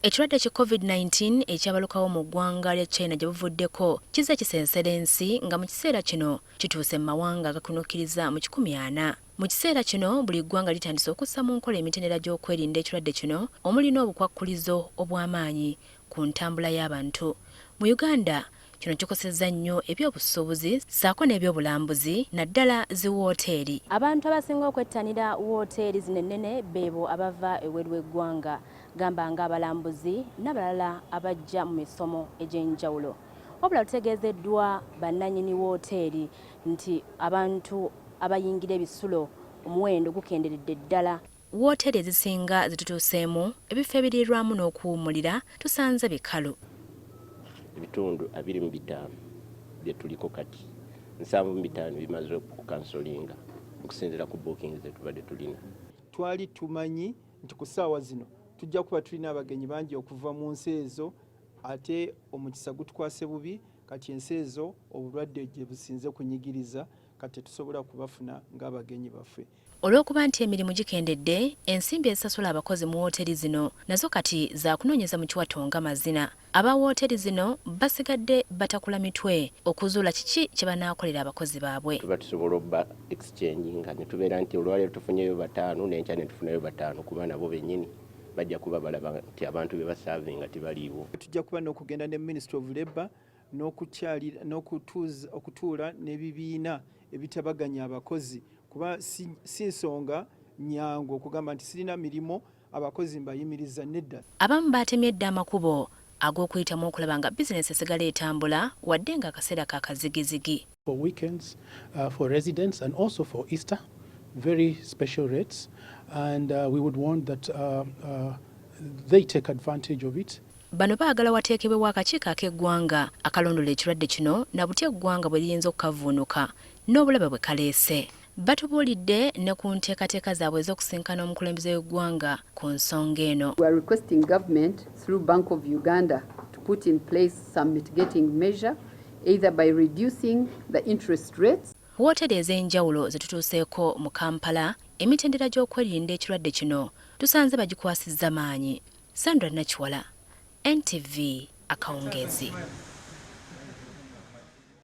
Ekirwadde ki COVID-19 ekyabalukawo mu ggwanga lya China gye buvuddeko kizze kisensera ensi nga mu kiseera kino kituuse mu mawanga agakunukkiriza mu 400. Mu kiseera kino buli ggwanga litandise okussa mu nkola emitendera gy'okwerinda ekirwadde kino omuli n'obukwakkulizo obw'amaanyi ku ntambula y'abantu. Mu Uganda kino kikosezza nnyo ebyobusuubuzi ssaako n'ebyobulambuzi naddala zi woteeri. Abantu abasinga okwettanira woteeri zino ennene beebo abava eweru w'eggwanga gamba ng'abalambuzi n'abalala abajja mu misomo egy'enjawulo. Wabula lutegeezeddwa bannannyini woteeri nti abantu abayingira ebisulo omuwendo gukendedde ddala. Woteeri ezisinga zitutuuseemu ebifo ebiriirwamu n'okuwummulira tusanze bikalu. Ebitundu 25 bye tuliko kati 75 bimaze okukansolinga okusinziira ku bookings zetubadde tulina. Twali tumanyi nti ku ssaawa zino tujja kuba tulina abagenyi bangi okuva mu nsi ezo, ate omukisa gutukwase bubi kati ensi ezo obulwadde gye businze kunyigiriza kati tusobola kubafuna ng'abagenyi baffe. Olw'okuba nti emirimu gikendedde, ensimbi ezisasula abakozi mu woteeri zino nazo kati za kunoonyeza mu kiwato ng'amazina. Aba woteeri zino basigadde batakula mitwe okuzuula kiki kye banaakolera abakozi baabwe. Tuba tusobola obba exchanging ne tubeera nti olwaleero tufunyeyo 5 n'enkya ne tufunayo 5 kuba nabo bennyini bajja kuba balaba nti abantu be basaavinga tibaliiwo. Tujja kuba n'okugenda ne Ministry of Labour okutuula n'ebibiina ebitabaganya abakozi kuba si nsonga nyangu okugamba nti sirina mirimu abakozi mbayimiriza nedda. Abamu baatemye dda amakubo ag'okuyitamu okulaba nga bizinesi esigala etambula wadde nga akaseera kakazigizigi. For weekends, for residents and also for Easter, very special rates, and we would want that they take advantage of it. Bano baagala wateekebwewo akakiiko ak'eggwanga akalondola ekirwadde kino na butya eggwanga bwe liyinza okukavuunuka n'obulabe bwe kaleese. Batubuulidde ne ku nteekateeka zaabwe ez'okusinkana omukulembeze w'eggwanga ku nsonga eno. We are requesting government through Bank of Uganda to put in place some mitigating measure either by reducing the interest rates. Woteeri ez'enjawulo zetutuuseeko mu Kampala emitendera gy'okwerinda ekirwadde kino tusanze bagikwasizza maanyi. Sandra Nakiwala, NTV, Akawungeezi.